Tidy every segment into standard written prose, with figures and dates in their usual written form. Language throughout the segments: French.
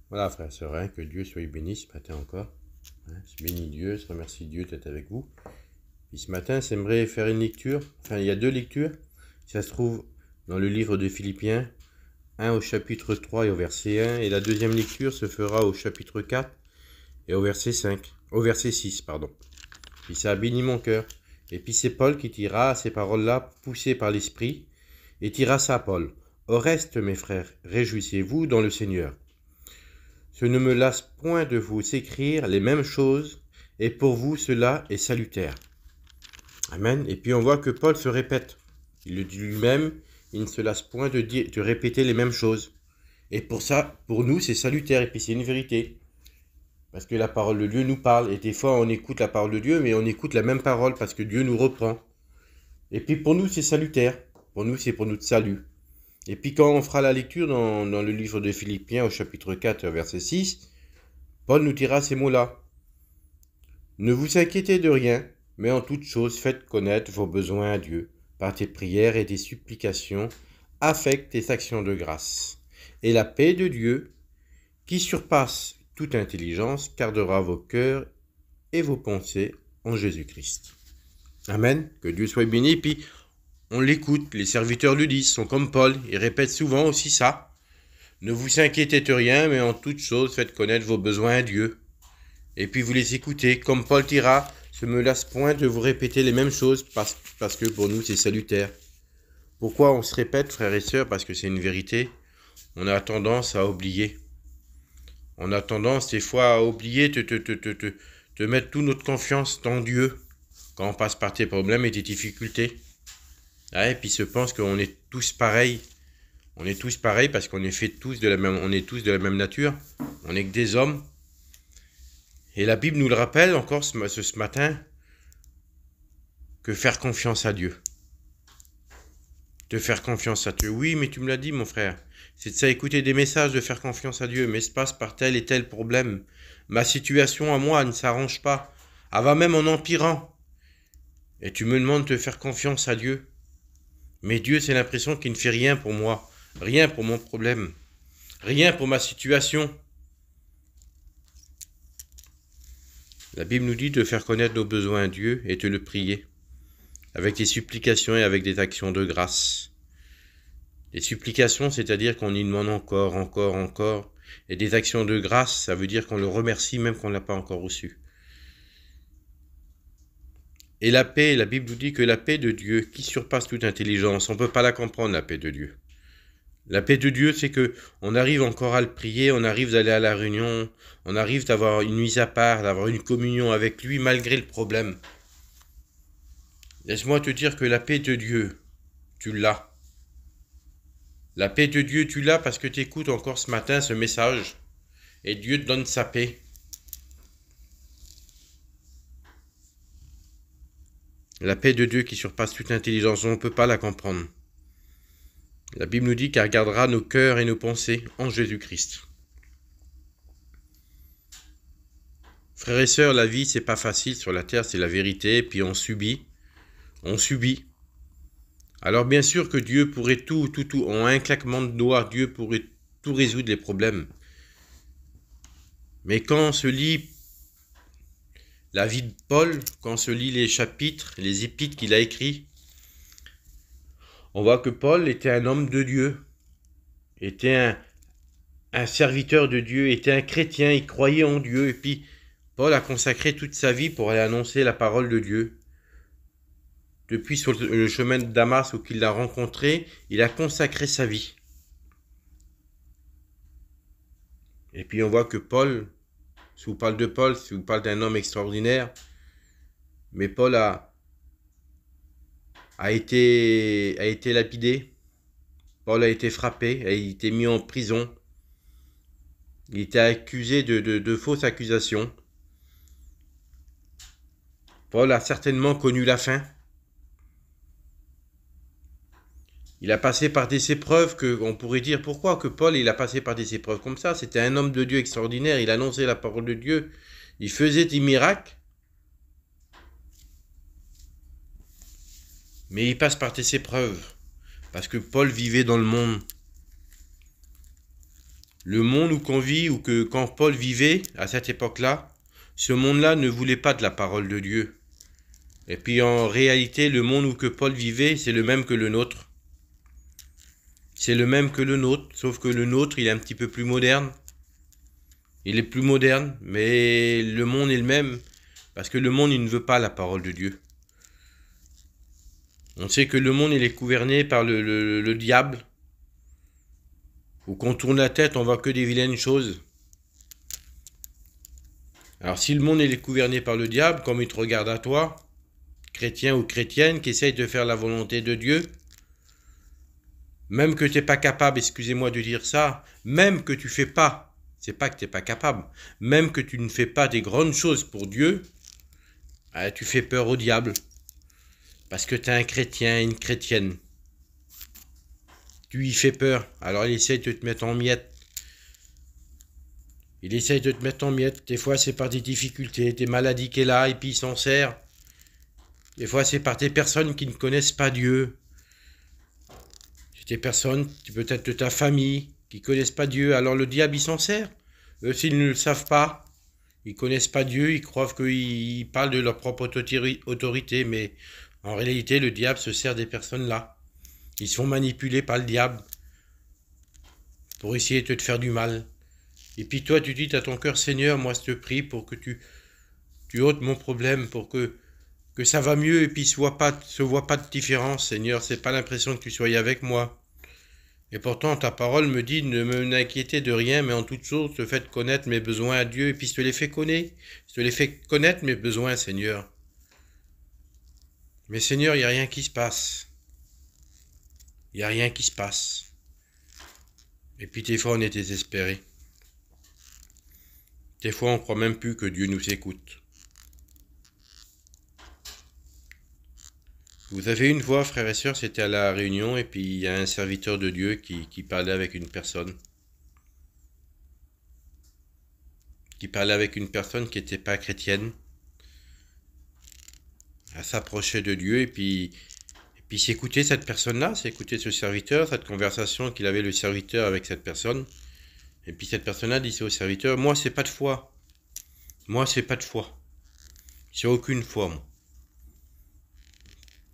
Voilà, frère et sœurs, hein, que Dieu soit béni ce matin encore. Se bénit Dieu, se remercie Dieu d'être avec vous. Puis ce matin, j'aimerais faire une lecture. Enfin, il y a deux lectures. Ça se trouve dans le livre de Philippiens, 1 au chapitre 3 et au verset 1. Et la deuxième lecture se fera au chapitre 4 et au verset 5. Au verset 6, pardon. Puis ça a béni mon cœur. Et puis c'est Paul qui dira ces paroles-là, poussées par l'Esprit, et dira ça à Paul. Au reste, mes frères, réjouissez-vous dans le Seigneur. Je ne me lasse point de vous écrire les mêmes choses, et pour vous cela est salutaire. Amen. Et puis on voit que Paul se répète. Il le dit lui-même, il ne se lasse point de répéter les mêmes choses. Et pour ça, pour nous, c'est salutaire, et puis c'est une vérité. Parce que la parole de Dieu nous parle, et des fois on écoute la parole de Dieu, mais on écoute la même parole parce que Dieu nous reprend. Et puis pour nous, c'est salutaire. Pour nous, c'est pour notre salut. Et puis quand on fera la lecture dans le livre de Philippiens au chapitre 4, verset 6, Paul nous dira ces mots-là. Ne vous inquiétez de rien, mais en toute chose faites connaître vos besoins à Dieu, par tes prières et tes supplications, avec tes actions de grâce. Et la paix de Dieu, qui surpasse toute intelligence, gardera vos cœurs et vos pensées en Jésus-Christ. Amen. Que Dieu soit béni. Puis on l'écoute, les serviteurs le disent, sont comme Paul, ils répètent souvent aussi ça. Ne vous inquiétez de rien, mais en toute chose faites connaître vos besoins à Dieu. Et puis vous les écoutez, comme Paul dira, je me lasse point de vous répéter les mêmes choses parce que pour nous c'est salutaire. Pourquoi on se répète, frères et sœurs? Parce que c'est une vérité. On a tendance à oublier. On a tendance des fois à oublier de mettre toute notre confiance dans Dieu quand on passe par tes problèmes et tes difficultés. Et puis se pense qu'on est tous pareils. On est tous pareils parce qu'on est fait tous de la même, on est tous de la même nature. On n'est que des hommes. Et la Bible nous le rappelle encore ce matin, que faire confiance à Dieu. De faire confiance à Dieu. Oui, mais tu me l'as dit, mon frère. C'est de ça écouter des messages de faire confiance à Dieu. Mais se passe par tel et tel problème. Ma situation à moi ne s'arrange pas. Elle va même en empirant. Et tu me demandes de faire confiance à Dieu. Mais Dieu, c'est l'impression qu'il ne fait rien pour moi. Rien pour mon problème. Rien pour ma situation. La Bible nous dit de faire connaître nos besoins à Dieu et de le prier, avec des supplications et avec des actions de grâce. Les supplications, c'est-à-dire qu'on y demande encore, et des actions de grâce, ça veut dire qu'on le remercie même qu'on ne l'a pas encore reçu. Et la paix, la Bible nous dit que la paix de Dieu, qui surpasse toute intelligence, on ne peut pas la comprendre, la paix de Dieu. La paix de Dieu, c'est que on arrive encore à le prier, on arrive d'aller à la réunion, on arrive d'avoir une mise à part, d'avoir une communion avec lui malgré le problème. Laisse-moi te dire que la paix de Dieu, tu l'as. La paix de Dieu, tu l'as parce que tu écoutes encore ce matin ce message et Dieu te donne sa paix. La paix de Dieu qui surpasse toute intelligence, on ne peut pas la comprendre. La Bible nous dit qu'elle gardera nos cœurs et nos pensées en Jésus-Christ. Frères et sœurs, la vie, c'est pas facile sur la terre, c'est la vérité, puis on subit. Alors bien sûr que Dieu pourrait tout, en un claquement de doigts, Dieu pourrait tout résoudre les problèmes. Mais quand on se lit la vie de Paul, quand on se lit les chapitres, les épîtres qu'il a écrits, on voit que Paul était un homme de Dieu, était un serviteur de Dieu, était un chrétien, il croyait en Dieu, et puis Paul a consacré toute sa vie pour aller annoncer la parole de Dieu. Depuis sur le chemin de Damas où il l'a rencontré, il a consacré sa vie. Et puis on voit que Paul, si vous parlez de Paul, si vous parlez d'un homme extraordinaire, mais Paul a été lapidé, Paul a été frappé, a été mis en prison, il était accusé de fausses accusations. Paul a certainement connu la faim. Il a passé par des épreuves on pourrait dire pourquoi que Paul il a passé par des épreuves comme ça. C'était un homme de Dieu extraordinaire, il annonçait la parole de Dieu, il faisait des miracles. Mais il passe par des épreuves parce que Paul vivait dans le monde. Le monde où qu'on vit, ou que quand Paul vivait, à cette époque-là, ce monde-là ne voulait pas de la parole de Dieu. Et puis en réalité, le monde où que Paul vivait, c'est le même que le nôtre. C'est le même que le nôtre, sauf que le nôtre, il est un petit peu plus moderne. Il est plus moderne, mais le monde est le même, parce que le monde, il ne veut pas la parole de Dieu. On sait que le monde, il est gouverné par le diable. Où qu'on tourne la tête, on voit que des vilaines choses. Alors si le monde il est gouverné par le diable, comme il te regarde à toi, chrétien ou chrétienne, qui essaye de faire la volonté de Dieu, même que tu n'es pas capable, excusez-moi de dire ça, même que tu fais pas, c'est pas que tu n'es pas capable, même que tu ne fais pas des grandes choses pour Dieu, tu fais peur au diable. Parce que tu es un chrétien, une chrétienne. Tu lui fais peur, alors il essaye de te mettre en miettes. Il essaye de te mettre en miettes. Des fois, c'est par des difficultés, des maladies qu'elle a, et puis il s'en sert. Des fois, c'est par des personnes qui ne connaissent pas Dieu. C'est des personnes, peut-être de ta famille, qui ne connaissent pas Dieu. Alors le diable, il s'en sert. Eux, s'ils ne le savent pas, ils ne connaissent pas Dieu, ils croient qu'ils parlent de leur propre autorité, mais en réalité, le diable se sert des personnes-là. Ils sont manipulés par le diable pour essayer de te faire du mal. Et puis toi, tu dis à ton cœur, Seigneur, moi je te prie pour que tu ôtes mon problème, pour que ça va mieux et puis se voit pas de différence, Seigneur. C'est pas l'impression que tu sois avec moi. Et pourtant, ta parole me dit de ne m'inquiéter de rien, mais en toute chose, te fais connaître mes besoins à Dieu, et puis je te les fais connaître. Je te les fais connaître mes besoins, Seigneur. Mais Seigneur, il n'y a rien qui se passe. Il n'y a rien qui se passe. Et puis des fois, on est désespéré. Des fois, on ne croit même plus que Dieu nous écoute. Vous avez une fois, frères et sœurs, c'était à la réunion, et puis il y a un serviteur de Dieu qui parlait avec une personne. Qui parlait avec une personne qui n'était pas chrétienne. Elle s'approchait de Dieu, et puis s'écouter cette personne-là, s'écouter ce serviteur, cette conversation qu'il avait le serviteur avec cette personne. Et puis cette personne-là disait au serviteur, moi c'est pas de foi. Moi c'est pas de foi. C'est aucune foi, moi.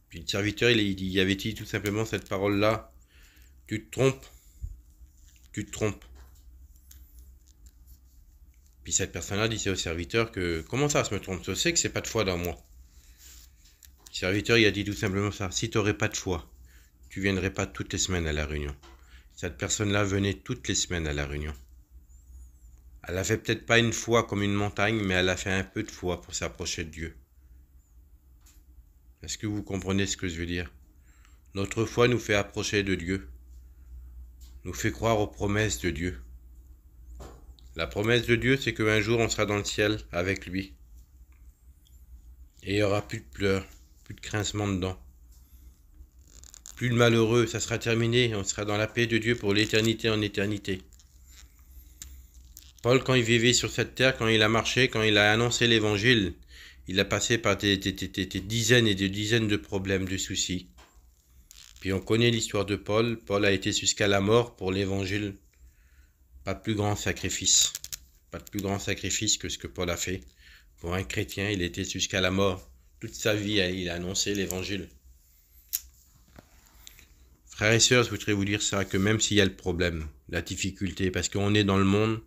Puis le serviteur, il avait dit tout simplement cette parole-là. Tu te trompes. Tu te trompes. Puis cette personne-là disait au serviteur que, comment ça se me trompe? Je sais que c'est pas de foi dans moi. Le serviteur, il a dit tout simplement ça. Si tu n'aurais pas de foi, tu viendrais pas toutes les semaines à la réunion. Cette personne-là venait toutes les semaines à la réunion. Elle a fait peut-être pas une foi comme une montagne, mais elle a fait un peu de foi pour s'approcher de Dieu. Est-ce que vous comprenez ce que je veux dire? Notre foi nous fait approcher de Dieu, nous fait croire aux promesses de Dieu. La promesse de Dieu, c'est qu'un jour on sera dans le ciel avec lui. Et il n'y aura plus de pleurs, plus de grincement de dents. Plus de malheureux, ça sera terminé, on sera dans la paix de Dieu pour l'éternité en éternité. Paul, quand il vivait sur cette terre, quand il a marché, quand il a annoncé l'évangile, il a passé par des dizaines et des dizaines de problèmes, de soucis. Puis on connaît l'histoire de Paul. Paul a été jusqu'à la mort pour l'évangile. Pas de plus grand sacrifice. Pas de plus grand sacrifice que ce que Paul a fait. Pour un chrétien, il était jusqu'à la mort. Toute sa vie, il a annoncé l'évangile. Frères et sœurs, je voudrais vous dire ça, que même s'il y a le problème, la difficulté, parce qu'on est dans le monde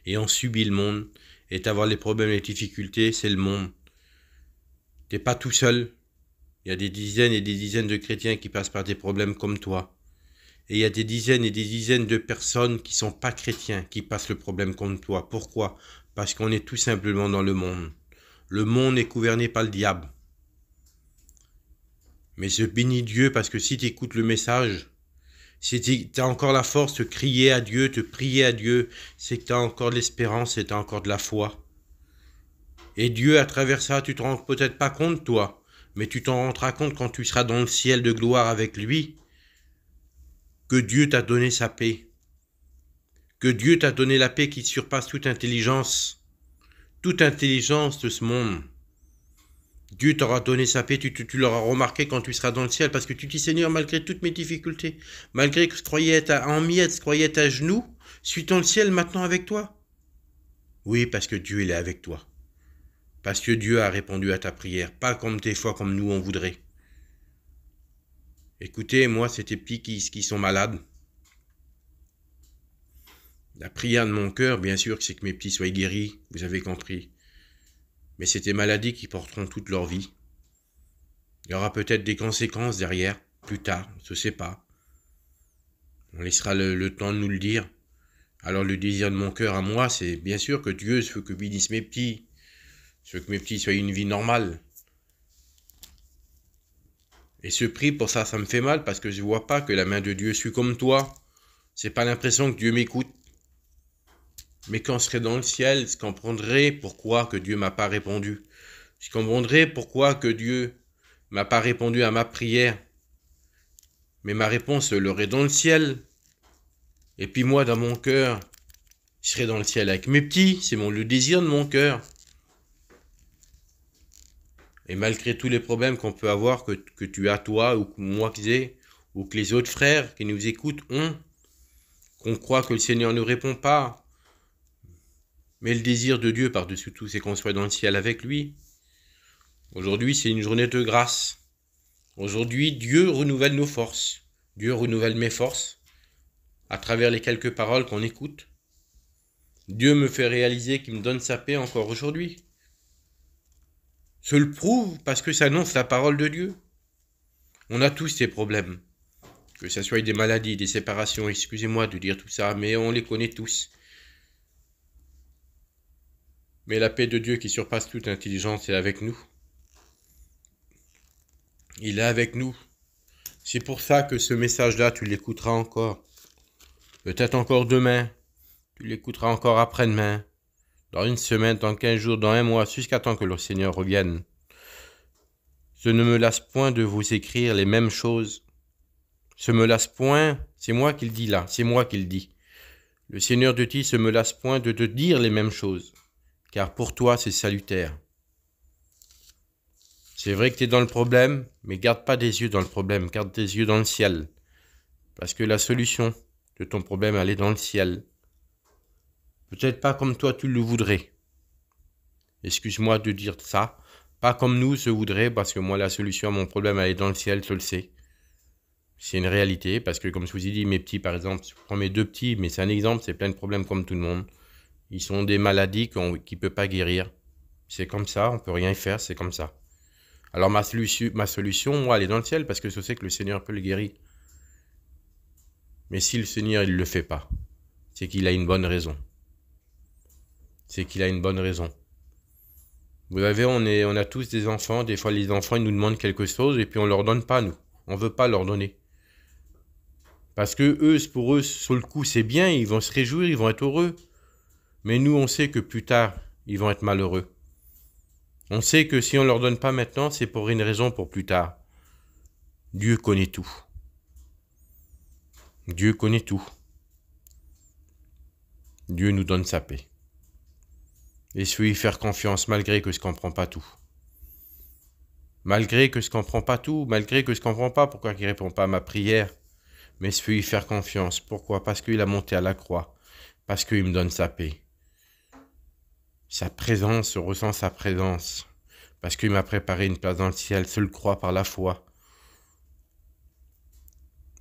et on subit le monde, et d'avoir les problèmes et les difficultés, c'est le monde. T'es pas tout seul. Il y a des dizaines et des dizaines de chrétiens qui passent par des problèmes comme toi. Et il y a des dizaines et des dizaines de personnes qui sont pas chrétiens qui passent le problème comme toi. Pourquoi? Parce qu'on est tout simplement dans le monde. Le monde est gouverné par le diable. Mais je bénis Dieu parce que si tu écoutes le message, si tu as encore la force de crier à Dieu, de prier à Dieu, c'est que tu as encore de l'espérance et tu as encore de la foi. Et Dieu, à travers ça, tu te rends peut-être pas compte, toi, mais tu t'en rendras compte quand tu seras dans le ciel de gloire avec lui, que Dieu t'a donné sa paix, que Dieu t'a donné la paix qui surpasse toute intelligence de ce monde. Dieu t'aura donné sa paix, tu l'auras remarqué quand tu seras dans le ciel, parce que tu dis, Seigneur, malgré toutes mes difficultés, malgré que je croyais être en miettes, je croyais être à genoux, je suis dans le ciel maintenant avec toi. Oui, parce que Dieu, il est avec toi. Parce que Dieu a répondu à ta prière, pas comme des fois comme nous on voudrait. Écoutez, moi, c'est tes petits qui sont malades. La prière de mon cœur, bien sûr, c'est que mes petits soient guéris, vous avez compris. Mais c'est des maladies qui porteront toute leur vie. Il y aura peut-être des conséquences derrière, plus tard, je ne sais pas. On laissera le temps de nous le dire. Alors le désir de mon cœur à moi, c'est bien sûr que Dieu veut que bénisse mes petits. Je veux que mes petits soient une vie normale. Et ce prix, pour ça, ça me fait mal parce que je ne vois pas que la main de Dieu suit comme toi. C'est pas l'impression que Dieu m'écoute. Mais quand je serai dans le ciel, je comprendrai pourquoi que Dieu m'a pas répondu. Je comprendrai pourquoi que Dieu m'a pas répondu à ma prière. Mais ma réponse, je l'aurai dans le ciel. Et puis moi, dans mon cœur, je serai dans le ciel avec mes petits. C'est le désir de mon cœur. Et malgré tous les problèmes qu'on peut avoir, que tu as toi, ou que moi que j'ai, ou que les autres frères qui nous écoutent ont, qu'on croit que le Seigneur ne répond pas. Mais le désir de Dieu par-dessus tout, c'est qu'on soit dans le ciel avec lui. Aujourd'hui, c'est une journée de grâce. Aujourd'hui, Dieu renouvelle nos forces. Dieu renouvelle mes forces à travers les quelques paroles qu'on écoute. Dieu me fait réaliser qu'il me donne sa paix encore aujourd'hui. Je le prouve parce que ça annonce la parole de Dieu. On a tous ces problèmes. Que ce soit des maladies, des séparations, excusez-moi de dire tout ça, mais on les connaît tous. Mais la paix de Dieu qui surpasse toute intelligence est avec nous. Il est avec nous. C'est pour ça que ce message-là, tu l'écouteras encore. Peut-être encore demain. Tu l'écouteras encore après-demain. Dans une semaine, dans 15 jours, dans un mois, jusqu'à temps que le Seigneur revienne. Je ne me lasse point de vous écrire les mêmes choses. Je me lasse point, c'est moi qui le dis là, c'est moi qui le dis. Le Seigneur te dit, se me lasse point de te dire les mêmes choses, car pour toi c'est salutaire. C'est vrai que tu es dans le problème, mais garde pas des yeux dans le problème, garde tes yeux dans le ciel. Parce que la solution de ton problème, elle est dans le ciel. Peut-être pas comme toi tu le voudrais. Excuse-moi de dire ça. Pas comme nous je voudrais, parce que moi la solution à mon problème, elle est dans le ciel, je le sais. C'est une réalité, parce que comme je vous ai dit, mes petits par exemple, je prends mes deux petits, mais c'est un exemple, c'est plein de problèmes comme tout le monde. Ils sont des maladies qu'on ne peut pas guérir. C'est comme ça, on ne peut rien y faire, c'est comme ça. Alors ma solution, moi, elle est dans le ciel, parce que je sais que le Seigneur peut le guérir. Mais si le Seigneur, il ne le fait pas, c'est qu'il a une bonne raison. C'est qu'il a une bonne raison. Vous savez, on a tous des enfants, des fois les enfants, ils nous demandent quelque chose, et puis on ne leur donne pas, nous. On ne veut pas leur donner. Parce que eux, pour eux, sur le coup, c'est bien, ils vont se réjouir, ils vont être heureux. Mais nous, on sait que plus tard, ils vont être malheureux. On sait que si on ne leur donne pas maintenant, c'est pour une raison pour plus tard. Dieu connaît tout. Dieu connaît tout. Dieu nous donne sa paix. Et je veux y faire confiance malgré que je ne comprends pas tout. Malgré que je ne comprends pas tout, malgré que je ne comprends pas pourquoi il ne répond pas à ma prière. Mais je veux y faire confiance. Pourquoi? Parce qu'il a monté à la croix. Parce qu'il me donne sa paix. Sa présence, je ressens sa présence. Parce qu'il m'a préparé une place dans le ciel. Je le crois par la foi.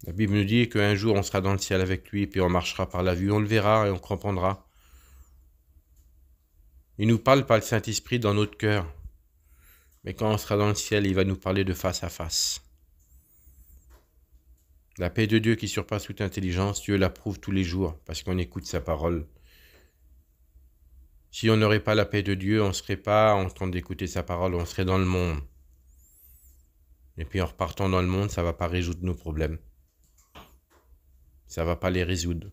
La Bible nous dit qu'un jour on sera dans le ciel avec lui, puis on marchera par la vue, on le verra et on comprendra. Il nous parle par le Saint-Esprit dans notre cœur. Mais quand on sera dans le ciel, il va nous parler de face à face. La paix de Dieu qui surpasse toute intelligence, Dieu l'approuve tous les jours parce qu'on écoute sa parole. Si on n'aurait pas la paix de Dieu, on ne serait pas en train d'écouter sa parole, on serait dans le monde. Et puis en repartant dans le monde, ça ne va pas résoudre nos problèmes. Ça ne va pas les résoudre.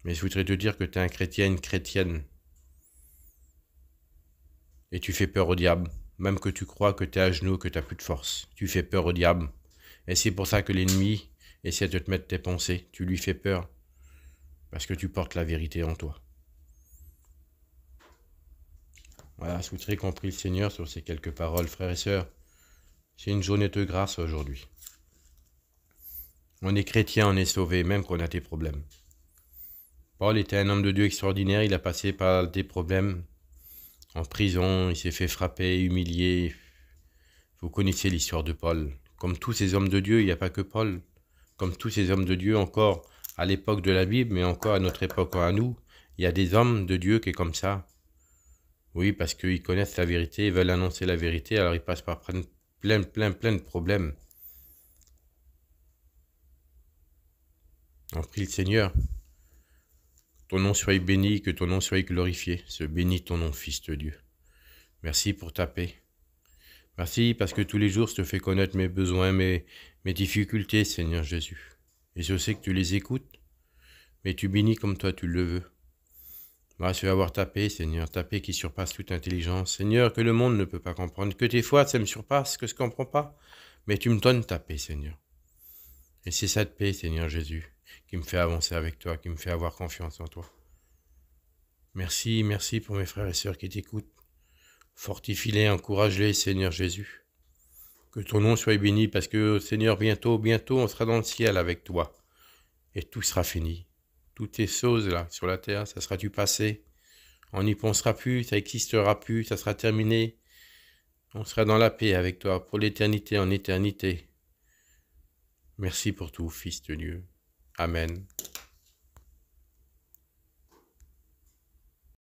Mais je voudrais te dire que tu es un chrétien, une chrétienne. Et tu fais peur au diable. Même que tu crois que tu es à genoux, que tu n'as plus de force. Tu fais peur au diable. Et c'est pour ça que l'ennemi essaie de te mettre tes pensées. Tu lui fais peur. Parce que tu portes la vérité en toi. Voilà, je voudrais qu'on prie le Seigneur sur ces quelques paroles, frères et sœurs. C'est une journée de grâce aujourd'hui. On est chrétien, on est sauvé, même qu'on a des problèmes. Paul était un homme de Dieu extraordinaire, il a passé par des problèmes en prison, il s'est fait frapper, humilier. Vous connaissez l'histoire de Paul. Comme tous ces hommes de Dieu, il n'y a pas que Paul. Comme tous ces hommes de Dieu, encore à l'époque de la Bible, mais encore à notre époque, à nous, il y a des hommes de Dieu qui sont comme ça. Oui, parce qu'ils connaissent la vérité, ils veulent annoncer la vérité, alors ils passent par plein de problèmes. On prie le Seigneur. Ton nom soit béni, que ton nom soit glorifié. Se bénit ton nom, Fils de Dieu. Merci pour ta paix. Merci parce que tous les jours, je te fais connaître mes besoins, mes difficultés, Seigneur Jésus. Et je sais que tu les écoutes, mais tu bénis comme toi tu le veux. Je vais avoir ta paix, Seigneur, ta paix qui surpasse toute intelligence. Seigneur, que le monde ne peut pas comprendre, que des fois ça me surpasse, que je ne comprends pas. Mais tu me donnes ta paix, Seigneur. Et c'est cette paix, Seigneur Jésus, qui me fait avancer avec toi, qui me fait avoir confiance en toi. Merci, merci pour mes frères et sœurs qui t'écoutent. Fortifie-les, encourage-les, Seigneur Jésus. Que ton nom soit béni, parce que, Seigneur, bientôt, on sera dans le ciel avec toi. Et tout sera fini. Toutes ces choses là, sur la terre, ça sera du passé. On n'y pensera plus, ça n'existera plus, ça sera terminé. On sera dans la paix avec toi, pour l'éternité en éternité. Merci pour tout, Fils de Dieu. Amen.